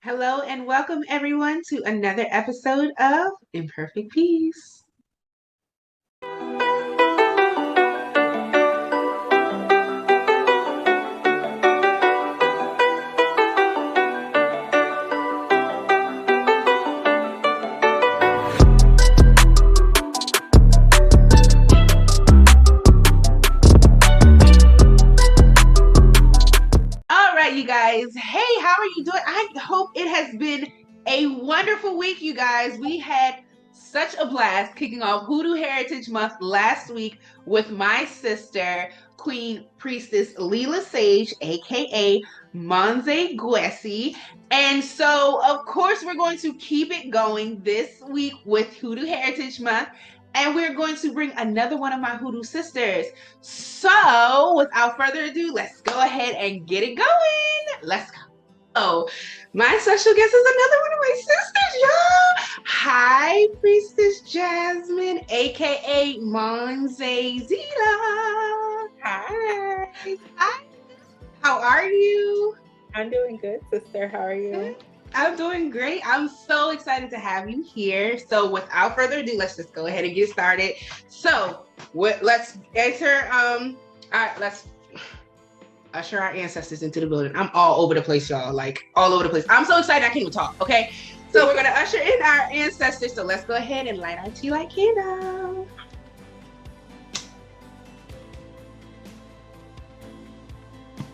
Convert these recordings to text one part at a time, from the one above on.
Hello and welcome everyone to another episode of Imperfect Peace. All right, you guys. Hey, how are you doing? I hope it has been a wonderful week, you guys. We had such a blast kicking off Hoodoo Heritage Month last week with my sister, Queen Priestess Lela Sage, aka Manzè Zila. And so, of course, we're going to keep it going this week with Hoodoo Heritage Month. And we're going to bring another one of my Hoodoo sisters. So, without further ado, let's go ahead and get it going. Let's go. Oh, my special guest is another one of my sisters, y'all. Hi, Priestess Jasmine, aka Manzè Zila. Hi. Hi. How are you? I'm doing good, sister. How are you? I'm doing great. I'm so excited to have you here. So without further ado, let's just go ahead and get started. So let's enter let's usher our ancestors into the building. I'm all over the place, y'all. Like all over the place. I'm so excited I can't even talk. Okay. So we're gonna usher in our ancestors. So let's go ahead and light our tea light candle.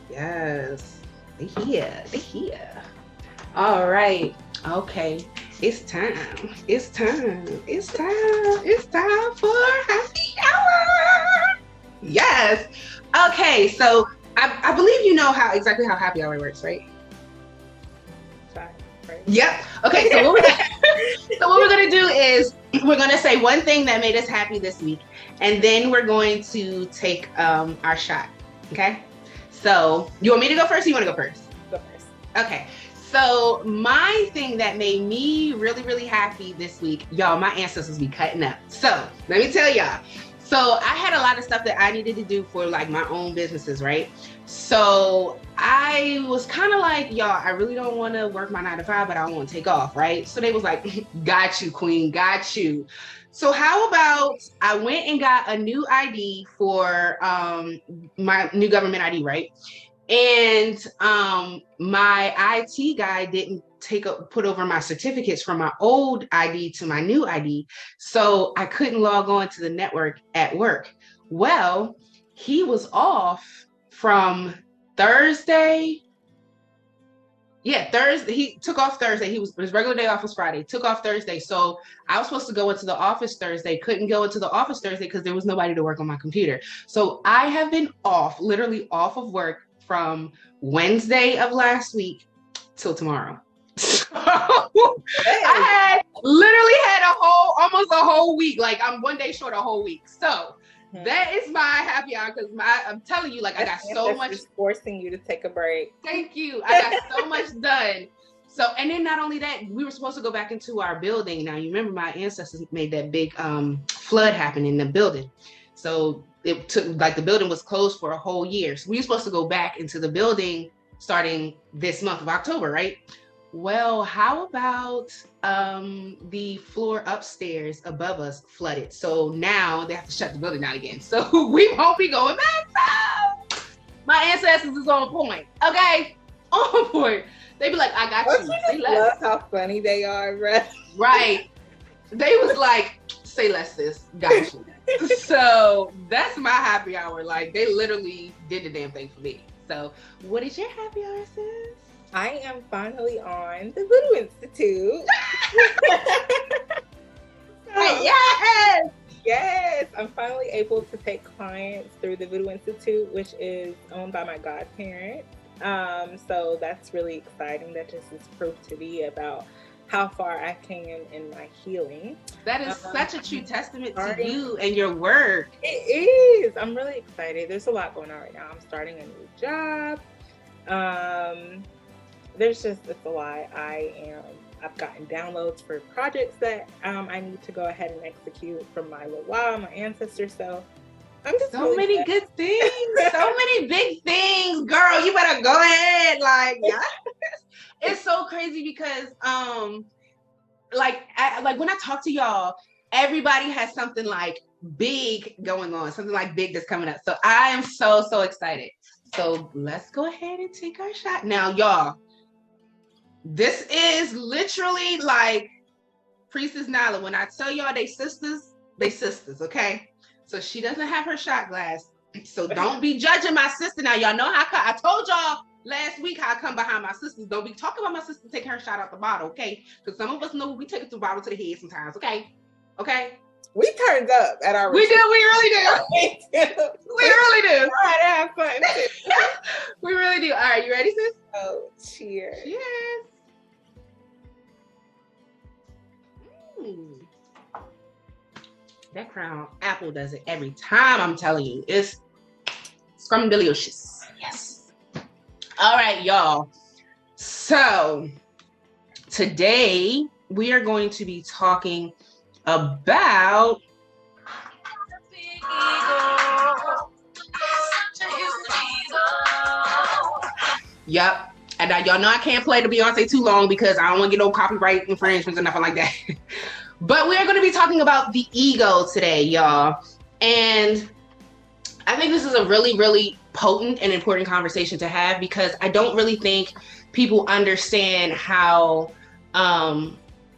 Yes. They here. They here. All right. Okay. It's time. It's time. It's time. It's time for happy hour. Yes. Okay. So I believe you know exactly how happy hour works, right? Right. Yep. Okay. So what we're gonna do is we're gonna say one thing that made us happy this week, and then we're going to take our shot. Okay. So you want me to go first? Or you want to go first? Go first. Okay. So my thing that made me really, really happy this week, y'all, my ancestors be cutting up. So let me tell y'all. So I had a lot of stuff that I needed to do for like my own businesses, right? So I was kind of like, y'all, I really don't want to work my 9 to 5, but I want to take off, right? So they was like, got you, queen, got you. So how about I went and got a new ID for my new government ID, right? And my IT guy didn't put over my certificates from my old ID to my new ID. So I couldn't log on to the network at work. Well, he was off from Thursday. Yeah, Thursday. He took off Thursday. His regular day off was Friday. Took off Thursday. So I was supposed to go into the office Thursday. Couldn't go into the office Thursday because there was nobody to work on my computer. So I have been off, literally off of work from Wednesday of last week till tomorrow. So I had almost a whole week. Like I'm one day short a whole week. So that is my happy hour because I'm telling you, like I got so much. Forcing you to take a break. Thank you. I got so much done. So, and then not only that, we were supposed to go back into our building. Now, you remember my ancestors made that big flood happen in the building. So it took, like the building was closed for a whole year. So we were supposed to go back into the building starting this month of October, right? Well, how about the floor upstairs above us flooded? So now they have to shut the building down again. So we won't be going back. So my ancestors is on point. Okay? On point. They be like, I got you. Say less. Love how funny they are, bro. Right. They was like, say less, sis. Got you. So that's my happy hour. Like they literally did the damn thing for me. So what is your happy hour, sis? I am finally on the Voodoo Institute. Yes! Yes! I'm finally able to take clients through the Voodoo Institute, which is owned by my godparents. So that's really exciting. That just is proof to me about how far I came in my healing. That is such a true testament to you and your work. It is. I'm really excited. There's a lot going on right now. I'm starting a new job. It's a lot. I've gotten downloads for projects that I need to go ahead and execute from my Lela, my ancestors. So I'm just so many good things, so many big things, girl. You better go ahead, like yes. it's so crazy because like when I talk to y'all, everybody has something like big going on, something like big that's coming up. So I am so excited. So let's go ahead and take our shot. Now, y'all, this is literally like Priestess Nyla. When I tell y'all they sisters, okay? So she doesn't have her shot glass. So don't be judging my sister. Now, y'all know how I told y'all last week how I come behind my sisters. Don't be talking about my sister taking her shot out the bottle, okay? Because some of us know we take it to the bottle to the head sometimes, okay? Okay? We turned up at our We do, we really do. We really do. Try to have fun. We really do. All right, you ready, sis? Oh, cheers. Cheers. That Crown Apple does it every time, I'm telling you. It's scrumdiddlyocious. Yes. All right, y'all. So today we are going to be talking about Yep. And y'all know I can't play the Beyonce too long because I don't want to get no copyright infringements or nothing like that. But we are going to be talking about the ego today, y'all. And I think this is a really potent and important conversation to have because I don't really think people understand how the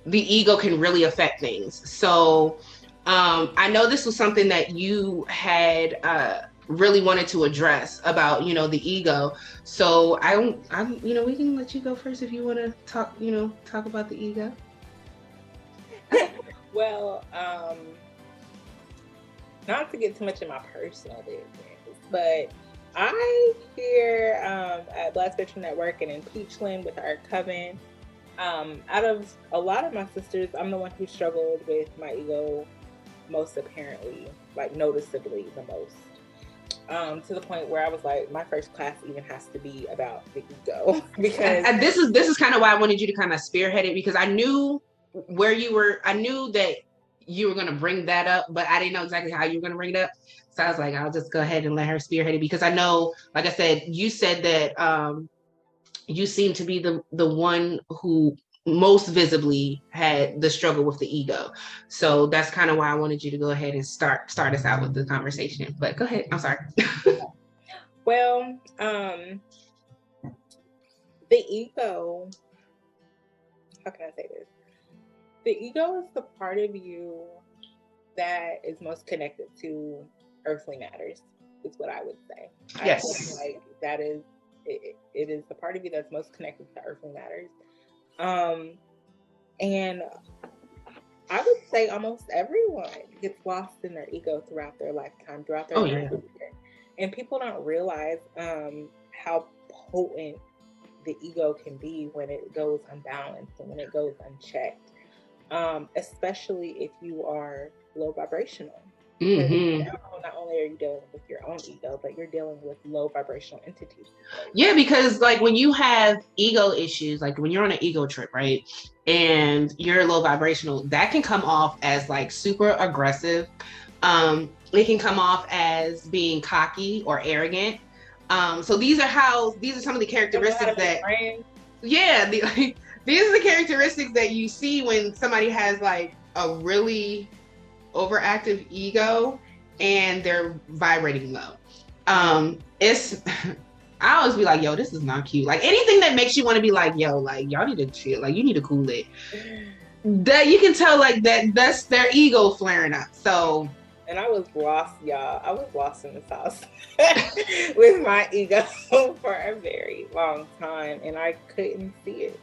ego can really affect things. So I know this was something that you had really wanted to address about, you know, the ego. So I'm, you know, we can let you go first if you want to talk, you know, talk about the ego. Well, not to get too much in my personal business, but I here at Black Spectrum Network and in Peachland with our coven, out of a lot of my sisters, I'm the one who struggled with my ego most apparently, like noticeably the most. To the point where I was like, my first class even has to be about the ego because and this is kind of why I wanted you to kind of spearhead it, because I knew where you were. I knew that you were going to bring that up, but I didn't know exactly how you were going to bring it up. So I was like, I'll just go ahead and let her spearhead it, because I know, like I said, you said that you seem to be the one who most visibly had the struggle with the ego. So that's kind of why I wanted you to go ahead and start us out with the conversation. But go ahead. I'm sorry. Well, the ego, how can I say this? The ego is the part of you that is most connected to earthly matters, is what I would say. Yes. I feel like that is, it is the part of you that's most connected to earthly matters. And I would say almost everyone gets lost in their ego throughout their lifetime, throughout their life. And people don't realize how potent the ego can be when it goes unbalanced and when it goes unchecked, especially if you are low vibrational. Mm-hmm. Not only are you dealing with your own ego, but you're dealing with low vibrational entities. Yeah, because like when you have ego issues, like when you're on an ego trip, right, and you're low vibrational, that can come off as like super aggressive. It can come off as being cocky or arrogant. So these are some of the characteristics that, yeah, these are the characteristics that you see when somebody has like a really overactive ego and they're vibrating low. It's I always be like, yo, this is not cute. Like anything that makes you want to be like, yo, like y'all need to chill, like you need to cool it. That you can tell like that's their ego flaring up. So, and I was lost, y'all. I was lost in this house with my ego for a very long time, and I couldn't see it.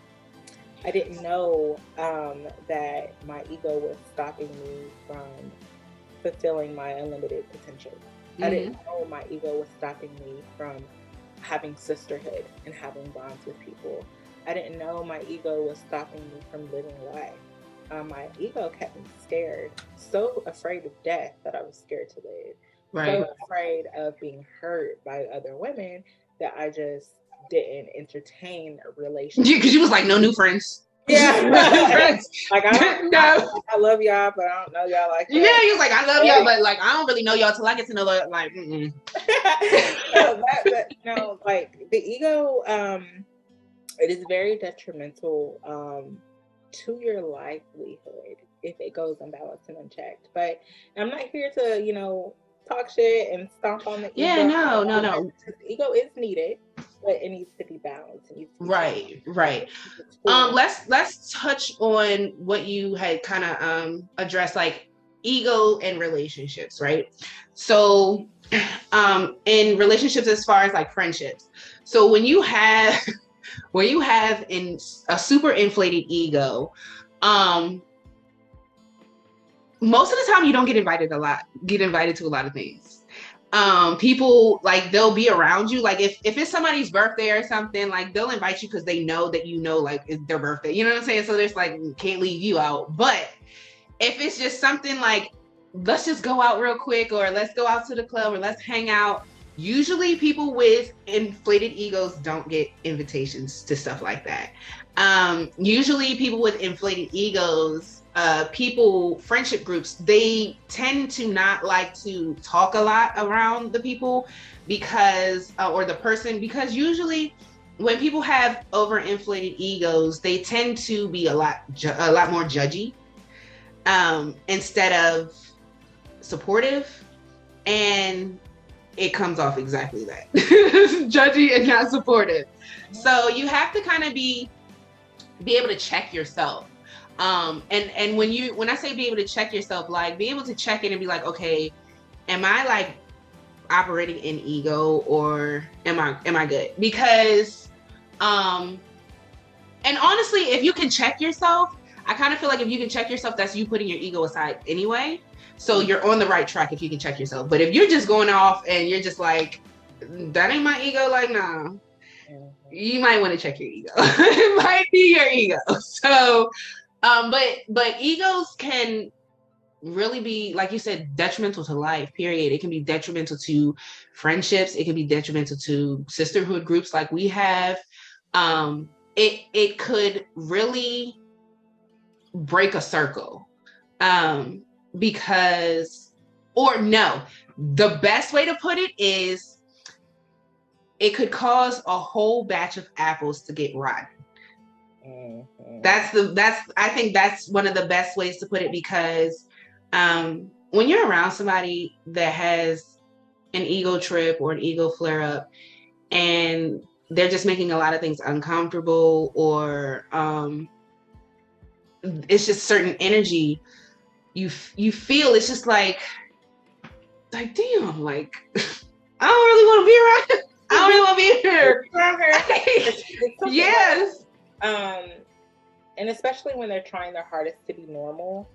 I didn't know that my ego was stopping me from fulfilling my unlimited potential. Mm-hmm. I didn't know my ego was stopping me from having sisterhood and having bonds with people. I didn't know my ego was stopping me from living life. My ego kept me scared, so afraid of death that I was scared to live. Right. So afraid of being hurt by other women that I just didn't entertain a relationship. Because you was like, no new friends. Yeah. Like I love y'all, but I don't know y'all like that. Yeah, he was like, I love y'all, but like I don't really know y'all till I get to know like No, like the ego, it is very detrimental to your livelihood if it goes unbalanced and unchecked. But I'm not here to, talk shit and stomp on the Yeah, ego. no. Ego is needed, but it needs to be balanced. It needs to be Right. Let's touch on what you had kind of addressed, like ego and relationships, right? So in relationships as far as like friendships. So when you have in a super inflated ego, most of the time you don't get invited to a lot of things. People, like, they'll be around you, like if it's somebody's birthday or something, like they'll invite you because they know that like it's their birthday, you know what I'm saying? So there's like, can't leave you out. But if it's just something like, let's just go out real quick, or let's go out to the club, or let's hang out, usually people with inflated egos don't get invitations to stuff like that. Usually people with inflated egos, friendship groups, they tend to not like to talk a lot around the people because or the person, because usually when people have overinflated egos, they tend to be a lot more judgy, instead of supportive, and it comes off exactly that. Judgy and not supportive. So you have to kind of be able to check yourself. And when I say be able to check yourself, like be able to check it and be like, okay, am I like operating in ego, or am I good? Because and honestly, if you can check yourself, I kind of feel like if you can check yourself, that's you putting your ego aside anyway. So you're on the right track if you can check yourself. But if you're just going off and you're just like, that ain't my ego, like, nah, you might want to check your ego. It might be your ego. So, but egos can really be, like you said, detrimental to life, period. It can be detrimental to friendships. It can be detrimental to sisterhood groups like we have. It could really break a circle. Because, or no, the best way to put it is, it could cause a whole batch of apples to get rotten. I think that's one of the best ways to put it, because when you're around somebody that has an ego trip or an ego flare up, and they're just making a lot of things uncomfortable, or it's just certain energy you feel, it's just like damn, like I don't really want to be around. I don't really want to be here. Yes. And especially when they're trying their hardest to be normal,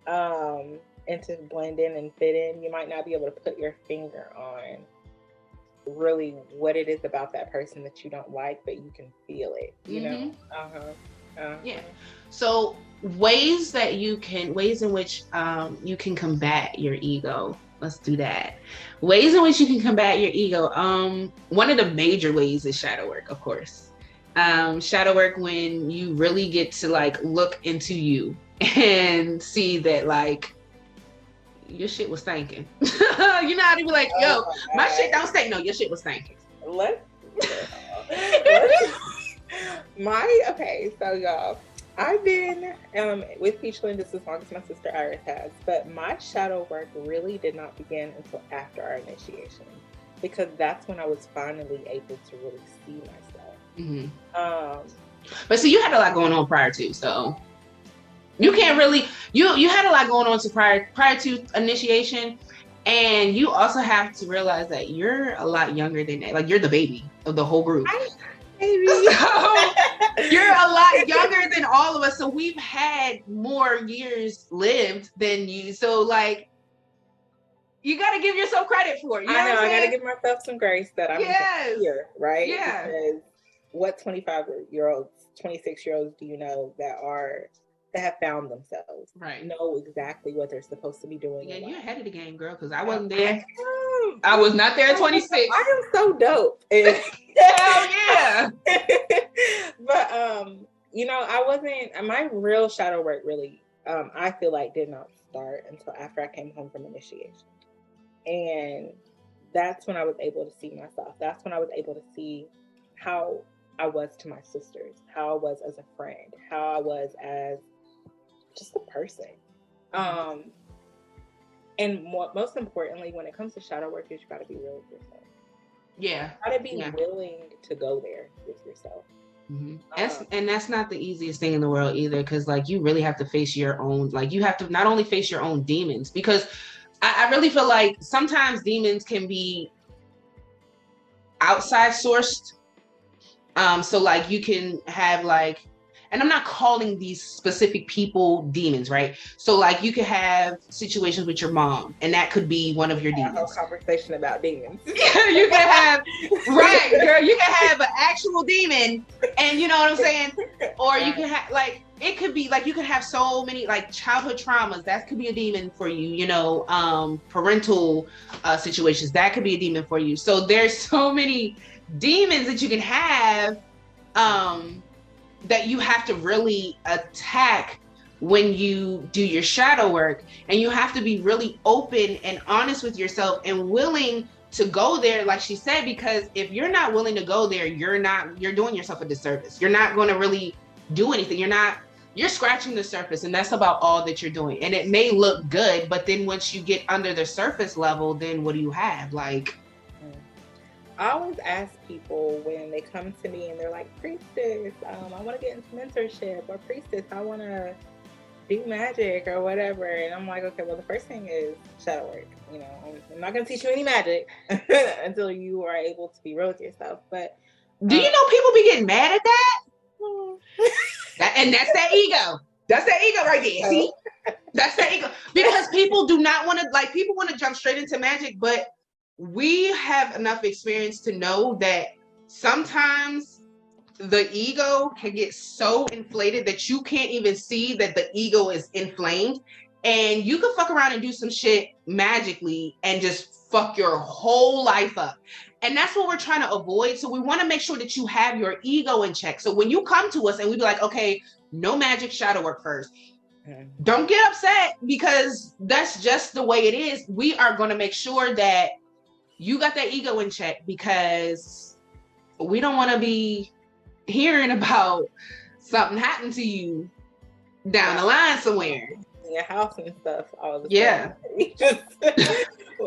and to blend in and fit in, you might not be able to put your finger on really what it is about that person that you don't like, but you can feel it, you know? Yeah. So ways in which you can combat your ego. Let's do that. Ways in which you can combat your ego. One of the major ways is shadow work, of course. Shadow work, when you really get to like look into you and see that like your shit was stinking. You know how to be like, yo, my shit don't stink. No, your shit was stinking. So y'all, I've been with Peachland just as long as my sister Iris has, but my shadow work really did not begin until after our initiation, because that's when I was finally able to really see myself. But see, you had a lot going on prior to, so you can't really, you had a lot going on to prior to initiation, and you also have to realize that you're a lot younger than that. Like, you're the baby of the whole group. So you're a lot younger than all of us, so we've had more years lived than you. So like, you got to give yourself credit for it. You know I got to give myself some grace that I'm here, right? Yeah. Because what 25-year-olds, 26-year-olds do you know that have found themselves, right? Know exactly what they're supposed to be doing. Yeah, you're ahead of the game, girl, because I wasn't there. I was not there at 26. I am so dope. Hell yeah. But I wasn't, my real shadow work really, I feel like did not start until after I came home from initiation. And that's when I was able to see myself. That's when I was able to see how I was to my sisters, how I was as a friend, how I was as just a person. And most importantly, when it comes to shadow work, is you got to be real with yourself. Yeah. You got to be willing to go there with yourself. And that's not the easiest thing in the world either, because like you really have to face your own, like you have to not only face your own demons, because I really feel like sometimes demons can be outside sourced. So like you can have like, and I'm not calling these specific people demons, right? So like you could have situations with your mom, and that could be one of your demons. A whole conversation about demons. You can have, right, girl, you can have an actual demon, and you know what I'm saying? Or you can have, like, it could be like, you can have so many like childhood traumas, that could be a demon for you, you know, parental situations, that could be a demon for you. So there's so many demons that you can have, that you have to really attack when you do your shadow work. And you have to be really open and honest with yourself and willing to go there, like she said, because if you're not willing to go there, you're doing yourself a disservice. You're not going to really do anything. You're scratching the surface, and that's about all that you're doing. And it may look good, but then once you get under the surface level, then what do you have? Like, I always ask people when they come to me and they're like, Priestess, I want to get into mentorship, or Priestess, I want to do magic or whatever. And I'm like, okay, well, the first thing is shadow work. You know, I'm not going to teach you any magic until you are able to be real with yourself. But do you know people be getting mad at that? And that's that ego. That's that ego right there. See? That's that ego. Because people do not want to, like, people want to jump straight into magic, but we have enough experience to know that sometimes the ego can get so inflated that you can't even see that the ego is inflamed, and you can fuck around and do some shit magically and just fuck your whole life up. And that's what we're trying to avoid. So we want to make sure that you have your ego in check. So when you come to us and we be like, okay, no magic, shadow work first. Don't get upset, because that's just the way it is. We are going to make sure that you got that ego in check, because we don't want to be hearing about something happened to you down the line somewhere. In your house and stuff all the time.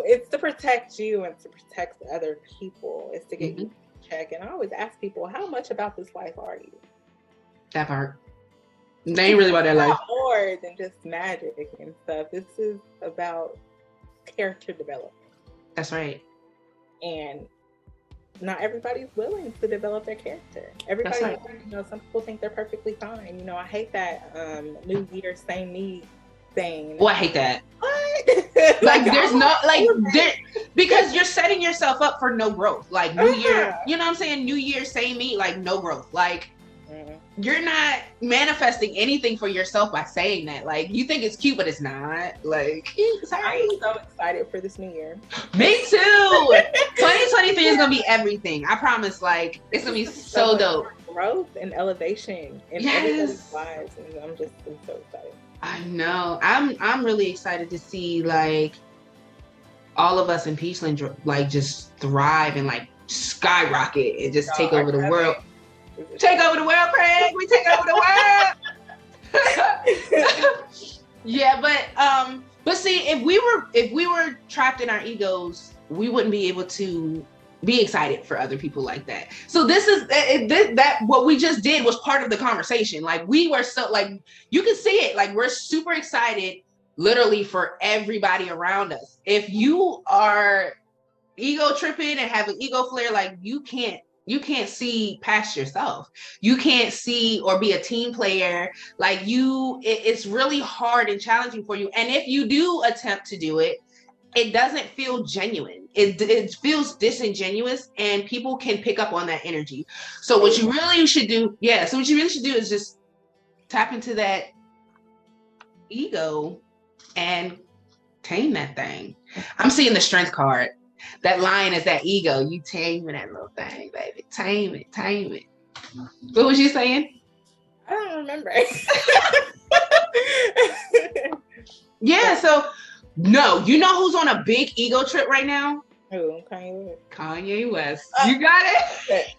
It's to protect you and to protect other people. It's to get you in check. And I always ask people, how much about this life are you? That part. They ain't really about that life. More than just magic and stuff. This is about character development. That's right. And not everybody's willing to develop their character. Everybody, right. You know, some people think they're perfectly fine. You know, I hate that New Year, same me thing. Oh, I hate that. What? Like, there's no, like, because you're setting yourself up for no growth. Like, New Year, you know what I'm saying? New Year, same me, like, no growth. Like, you're not manifesting anything for yourself by saying that. Like, you think it's cute, but it's not. Like, sorry. I'm so excited for this new year. Me too. 2023 is gonna be everything. I promise. Like, it's gonna be so dope. Growth and elevation in everybody's lives, and I'm so excited. I know. I'm really excited to see, like, all of us in Peachland like just thrive and like skyrocket and just take over the world. Take over the world, Craig. We take over the world. Yeah, but see, if we were trapped in our egos, we wouldn't be able to be excited for other people like that. So this is that what we just did was part of the conversation. Like, we were so, like, you can see it. Like, we're super excited, literally, for everybody around us. If you are ego tripping and have an ego flare, like, you can't see past yourself. You can't see or be a team player. Like, it's really hard and challenging for you. And if you do attempt to do it, it doesn't feel genuine. It feels disingenuous, and people can pick up on that energy. So what you really should do, is just tap into that ego and tame that thing. I'm seeing the strength card. That lion is that ego. You taming that little thing, baby. Tame it. What was you saying? I don't remember. Yeah, so no, you know who's on a big ego trip right now? Who? Kanye West. Kanye West. You got it?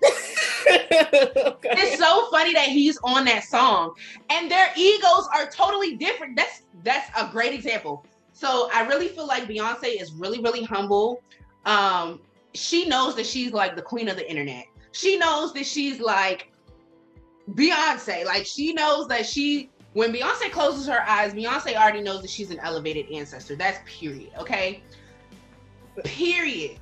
Okay. It's so funny that he's on that song and their egos are totally different. That's a great example. So I really feel like Beyonce is really, really humble. She knows that she's like the queen of the internet. She knows that she's like Beyonce. Like she knows that when Beyonce closes her eyes, Beyonce already knows that she's an elevated ancestor. That's period. Okay. Period.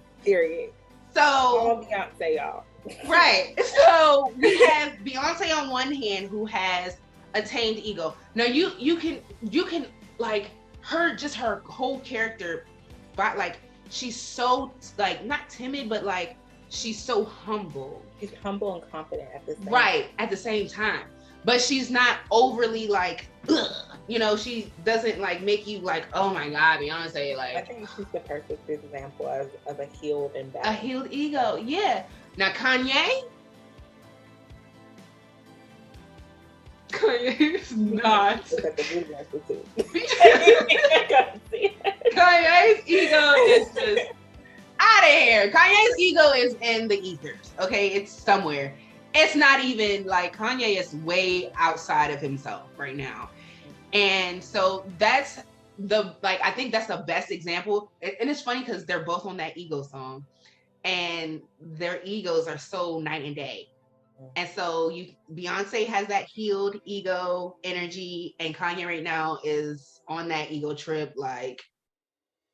So all Beyonce, y'all. Right. So we have Beyonce on one hand who has a tamed ego. Now you can like her whole character, but like she's so like not timid, but like she's so humble. She's humble and confident at the same right at the same time. But she's not overly like, ugh, you know, she doesn't like make you like, oh my God, Beyonce. Like, I think she's the perfect example of a healed and balanced. A healed ego, yeah. Now Kanye is not. Kanye's ego is just out of here. Kanye's ego is in the ethers, okay? It's somewhere. It's not even like Kanye is way outside of himself right now. And so that's I think that's the best example. And it's funny because they're both on that ego song and their egos are so night and day. And so Beyonce has that healed ego energy and Kanye right now is on that ego trip. Like,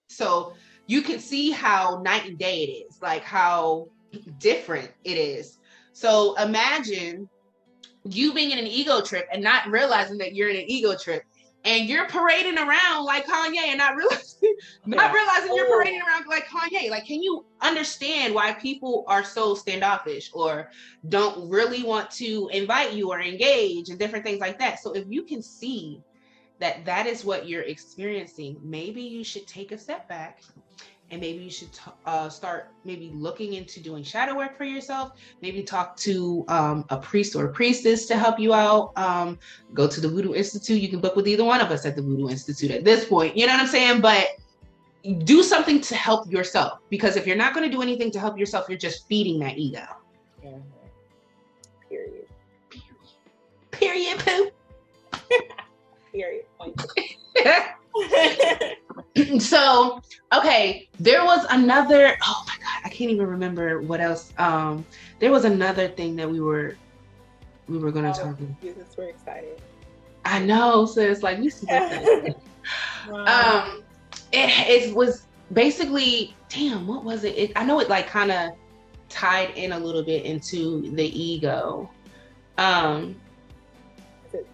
so you can see how night and day it is, like how different it is. So imagine you being in an ego trip and not realizing that you're in an ego trip and you're parading around like Kanye and not realizing you're parading around like Kanye. Like, can you understand why people are so standoffish or don't really want to invite you or engage and different things like that? So if you can see that that is what you're experiencing, maybe you should take a step back. And maybe you should start maybe looking into doing shadow work for yourself. Maybe talk to a priest or a priestess to help you out. Go to the Voodoo Institute. You can book with either one of us at the Voodoo Institute at this point. You know what I'm saying? But do something to help yourself. Because if you're not going to do anything to help yourself, you're just feeding that ego. Mm-hmm. Period. Period, poo. Period. So, okay, there was another, oh my God, I can't even remember what else. There was another thing that we were going to talk about. Yes, we're excited. I know, sis, like we super excited. Wow. It was basically, damn, what was it? I know it like kind of tied in a little bit into the ego. Is it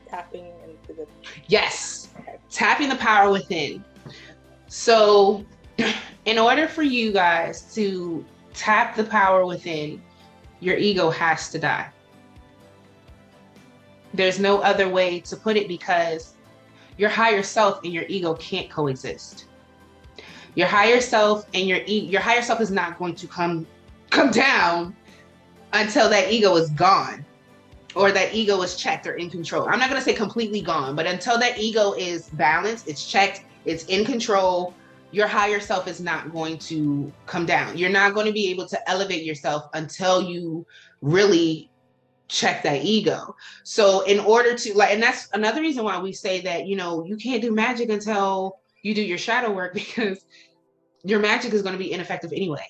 tapping into the... Yes. Tapping the power within. So in order for you guys to tap the power within, your ego has to die. There's no other way to put it because your higher self and your ego can't coexist. Your higher self and your higher self is not going to come down until that ego is gone. Or that ego is checked or in control. I'm not going to say completely gone, but until that ego is balanced, it's checked, it's in control, your higher self is not going to come down. You're not going to be able to elevate yourself until you really check that ego. So in order to like, and that's another reason why we say that, you know, you can't do magic until you do your shadow work because your magic is going to be ineffective anyway.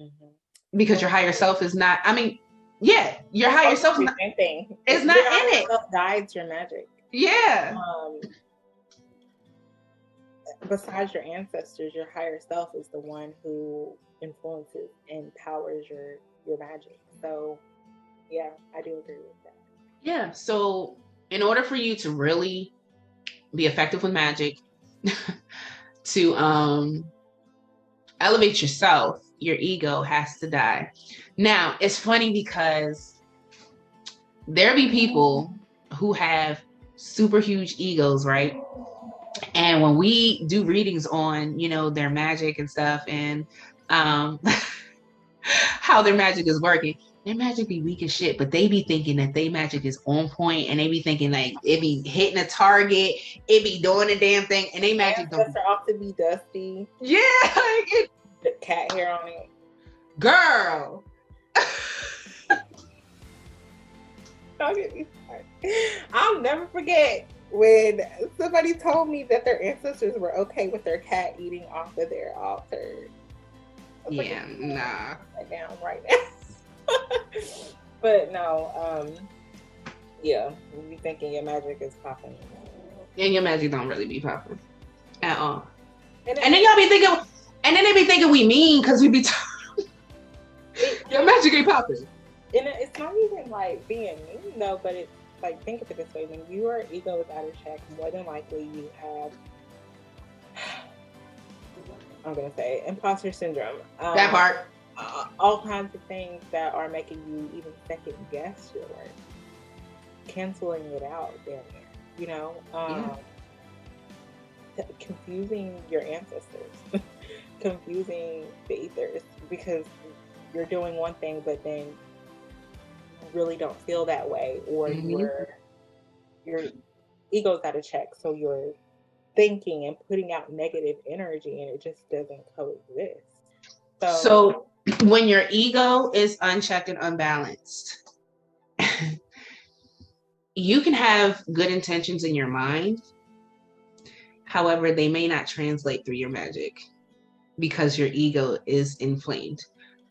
Mm-hmm. Because your higher self is not, I mean, yeah, your higher self is not in it. Guides your magic. Yeah. Besides your ancestors, your higher self is the one who influences and powers your magic. So, yeah, I do agree with that. Yeah. So, in order for you to really be effective with magic, to elevate yourself, your ego has to die. Now, it's funny because there be people who have super huge egos, right? And when we do readings on, you know, their magic and stuff and how their magic is working, their magic be weak as shit, but they be thinking that they magic is on point, and they be thinking like it be hitting a target, it be doing the damn thing, and they magic don't. Are off to be dusty. Yeah, like the cat hair on it. Girl. Don't get me started. I'll never forget when somebody told me that their ancestors were okay with their cat eating off of their altar. Yeah, like, nah. Right now. But no, yeah, you be thinking your magic is popping. And your magic don't really be popping at all. And then y'all be thinking, and then they be thinking we mean because we be your magic ain't popping. And it's not even like being mean though, but it's like, think of it this way: when your ego is out of check, more than likely you have, I'm gonna say, imposter syndrome. That part. All kinds of things that are making you even second guess your work, canceling it out down there. You know, confusing your ancestors, confusing the ethers, because you're doing one thing, but then really don't feel that way, or your ego's out of check, so you're thinking and putting out negative energy, and it just doesn't coexist. So when your ego is unchecked and unbalanced, you can have good intentions in your mind, however they may not translate through your magic because your ego is inflamed.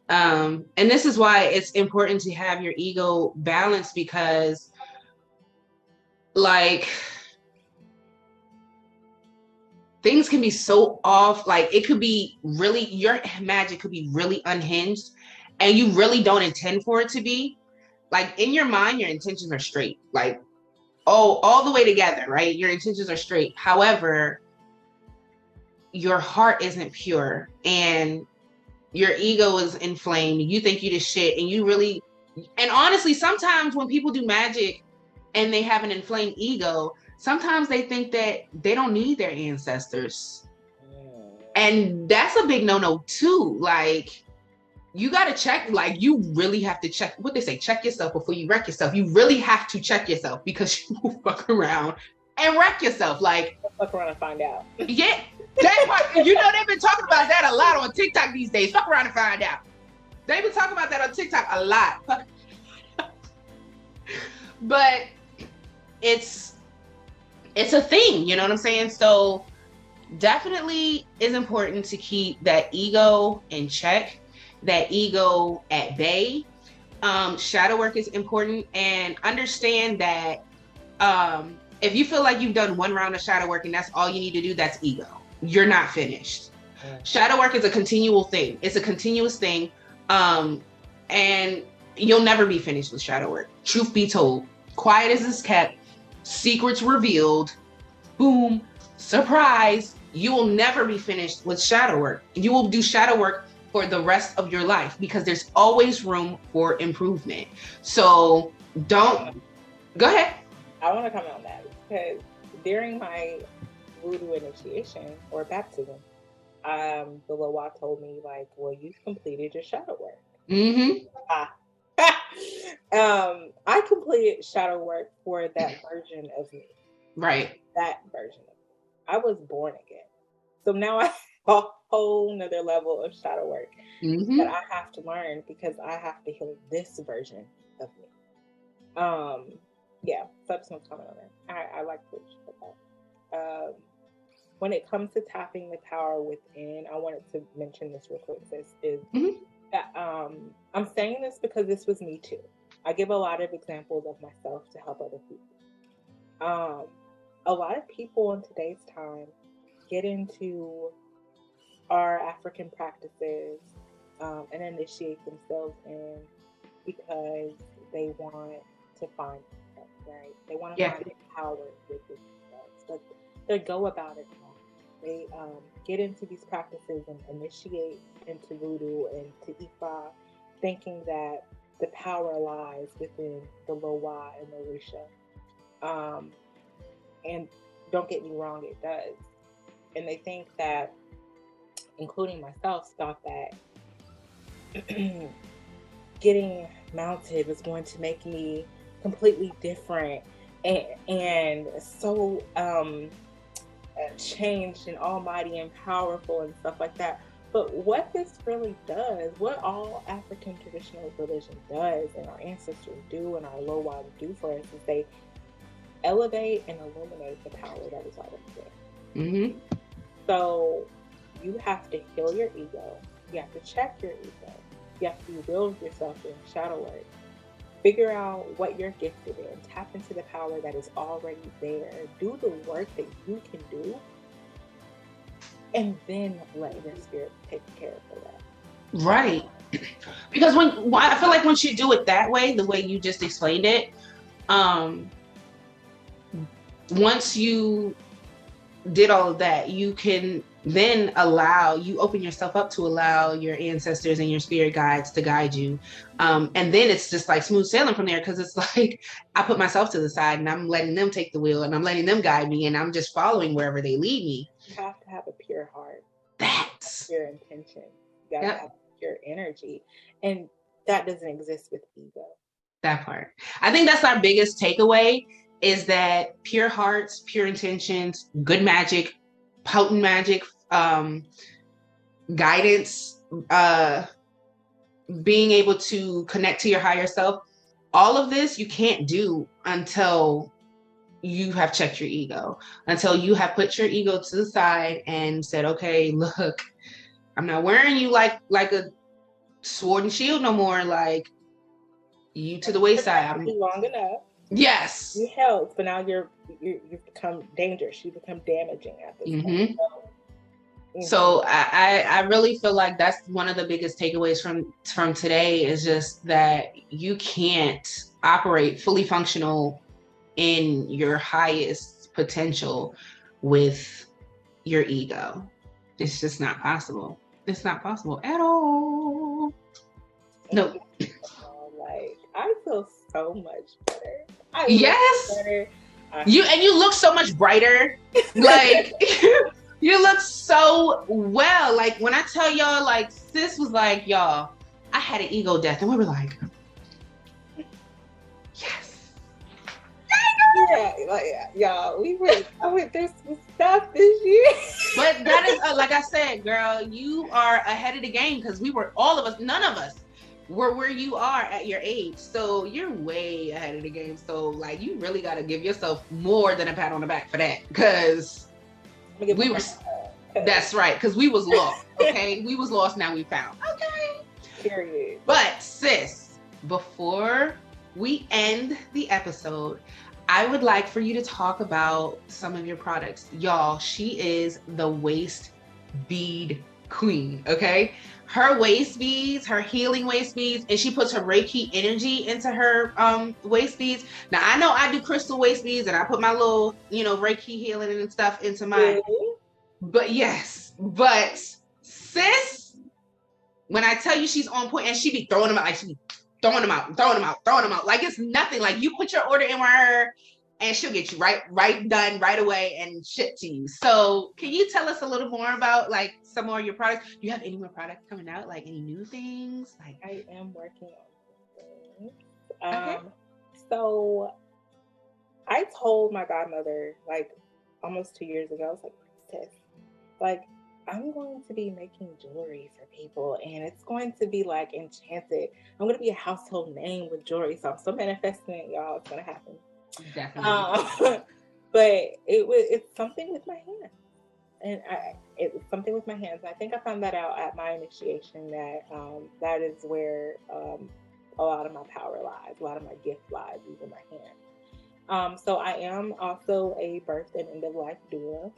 And this is why it's important to have your ego balanced, because like things can be so off. Like it could be really, your magic could be really unhinged and you really don't intend for it to be. Like in your mind, your intentions are straight, like all the way together, right? Your intentions are straight. However, your heart isn't pure and your ego is inflamed. You think you the shit, and you really, and honestly, sometimes when people do magic and they have an inflamed ego, sometimes they think that they don't need their ancestors. And that's a big no-no too. Like, you got to check, like, you really have to check what they say, check yourself before you wreck yourself. You really have to check yourself, because you will fuck around and wreck yourself. Like, fuck around and find out. Yeah. That part, you know, they've been talking about that a lot on TikTok these days. Fuck around and find out. They've been talking about that on TikTok a lot. But it's a thing, you know what I'm saying? So definitely is important to keep that ego in check, that ego at bay. Shadow work is important, and understand that if you feel like you've done one round of shadow work and that's all you need to do, that's ego. You're not finished. Shadow work is a continual thing. It's a continuous thing. And you'll never be finished with shadow work. Truth be told, quiet as is kept, secrets revealed, boom, surprise, you will never be finished with shadow work. You will do shadow work for the rest of your life, because there's always room for improvement. So don't, go ahead. I want to comment on that, because during my voodoo initiation or baptism, the Loa told me, like, well, you've completed your shadow work. I completed shadow work for that version of me. Right. That version of me. I was born again. So now I have a whole nother level of shadow work that I have to learn, because I have to heal this version of me. Yeah, so I just want to comment on that. I like to talk about that. When it comes to tapping the power within, I wanted to mention this real quick. This is that I'm saying this because this was me too. I give a lot of examples of myself to help other people. A lot of people in today's time get into our African practices and initiate themselves in because they want to find themselves, right? They want to find power with themselves, but they go about it wrong. They get into these practices and initiate into voodoo and to Ifa, thinking that the power lies within the Loa and the Orisha. And don't get me wrong, it does. And they think that, including myself, thought that getting mounted was going to make me completely different and so changed and almighty and powerful and stuff like that. But what this really does, what all African traditional religion does, and our ancestors do, and our Loa do for us, is they elevate and illuminate the power that is already there. Mm-hmm. So you have to heal your ego. You have to check your ego. You have to reveal yourself in shadow work. Figure out what you're gifted in. Tap into the power that is already there. Do the work that you can do. And then let your spirit take care of that. Right. Because when I feel like once you do it that way, the way you just explained it, once you did all of that, you can then you open yourself up to allow your ancestors and your spirit guides to guide you. And then it's just like smooth sailing from there, because it's like I put myself to the side and I'm letting them take the wheel and I'm letting them guide me and I'm just following wherever they lead me. You have to have a pure heart. That's pure intention. You gotta have pure energy. And that doesn't exist with ego. That part. I think that's our biggest takeaway, is that pure hearts, pure intentions, good magic, potent magic, guidance, being able to connect to your higher self, all of this you can't do until you have checked your ego, until you have put your ego to the side and said, okay, look, I'm not wearing you like a sword and shield no more, like you to the wayside. I'm long enough. Yes. You helped, but now you've become dangerous. You become damaging at this point. So I really feel like that's one of the biggest takeaways from today, is just that you can't operate fully functional in your highest potential with your ego. It's just not possible. It's not possible at all. No. Like, I feel so much better. Yes. Better. You look so much brighter. Like you look so well. Like when I tell y'all, like sis was like, y'all, I had an ego death, and we were like, yes. Yeah, like y'all, I went through some stuff this year. But that is like I said, girl, you are ahead of the game, because none of us were where you are at your age. So you're way ahead of the game. So like you really got to give yourself more than a pat on the back for that, because that's right, because we was lost. Okay. We was lost, now we found. Okay. Period. But sis, before we end the episode, I would like for you to talk about some of your products. Y'all, she is the waist bead queen, okay? Her waist beads, her healing waist beads, and she puts her Reiki energy into her waist beads. Now, I know I do crystal waist beads, and I put my little, Reiki healing and stuff into mine. But sis, when I tell you she's on point, and she be throwing them out, like she be throwing them out. Like it's nothing. Like you put your order in with her and she'll get you right done right away and shipped to you. So can you tell us a little more about like some more of your products? Do you have any more products coming out? Like any new things? Like I am working on things. Okay. So I told my godmother like almost 2 years ago, I was like, Priestess, like I'm going to be making jewelry for people, and it's going to be like enchanted. I'm going to be a household name with jewelry. So I'm still manifesting it, y'all. It's going to happen. Definitely. But it's something with my hands. And it was something with my hands. I think I found that out at my initiation, that that is where a lot of my power lies, a lot of my gift lies, is in my hands. So I am also a birth and end of life doula.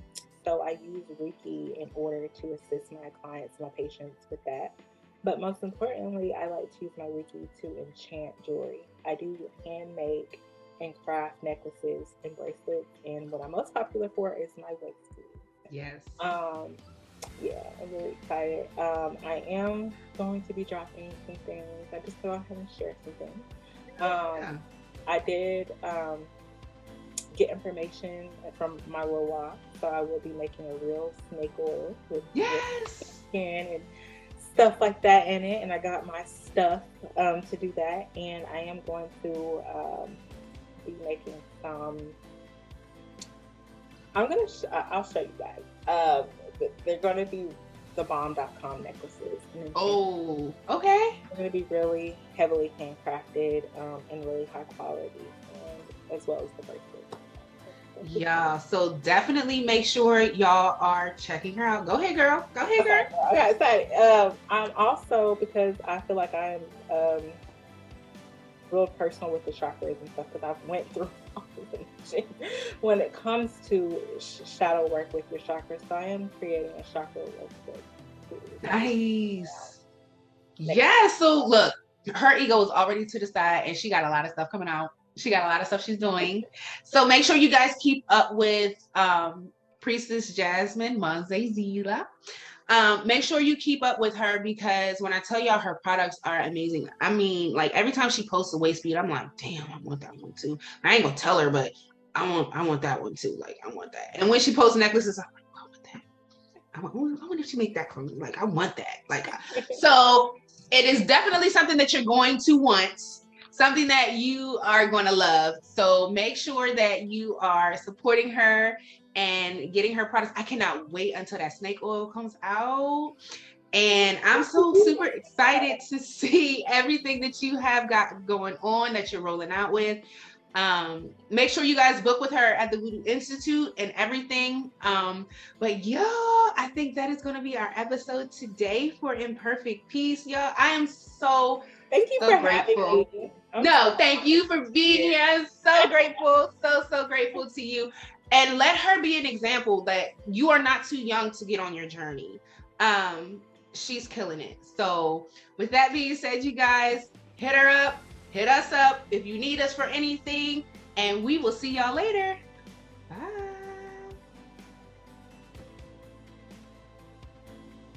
So I use Reiki in order to assist my clients, my patients with that. But most importantly, I like to use my Reiki to enchant jewelry. I do hand make and craft necklaces and bracelets. And what I'm most popular for is my waist beads. Yes. Yeah, I'm really excited. I am going to be dropping some things. I just go ahead and share some things. I did get information from my Loa, so I will be making a real snake oil with skin and stuff like that in it, and I got my stuff to do that. And I am going to be making some. I'll show you guys. They're going to be thebomb.com necklaces. Oh, okay. They're going to be really heavily handcrafted and really high quality, and as well as the bracelet. Yeah, so definitely make sure y'all are checking her out. Go ahead, girl. Go ahead, girl. I got excited. I'm also, because I feel like I'm real personal with the chakras and stuff, because I've went through all of the shit when it comes to shadow work with your chakras. So I am creating a chakra workbook. Nice. Yeah, so look, her ego is already to the side, and she got a lot of stuff coming out. She got a lot of stuff she's doing. So make sure you guys keep up with Priestess Jasmine Manzè Zila. Make sure you keep up with her, because when I tell y'all, her products are amazing. I mean, like, every time she posts a waist bead, I'm like, damn, I want that one too. I ain't gonna tell her, but I want that one too. Like, I want that. And when she posts necklaces, I'm like, I want that. I wonder if she make that for me. Like, I want that. Like, so it is definitely something that you're going to want. Something that you are going to love. So make sure that you are supporting her and getting her products. I cannot wait until that snake oil comes out. And I'm so super excited to see everything that you have got going on, that you're rolling out with. Make sure you guys book with her at the Hoodoo Institute and everything. But y'all, I think that is going to be our episode today for Imperfect Peace. Y'all, I am so Thank you for having me. No, thank you for being here. I'm so grateful, so grateful to you. And let her be an example that you are not too young to get on your journey. She's killing it. So with that being said, you guys, hit her up, hit us up if you need us for anything, and we will see y'all later. Bye.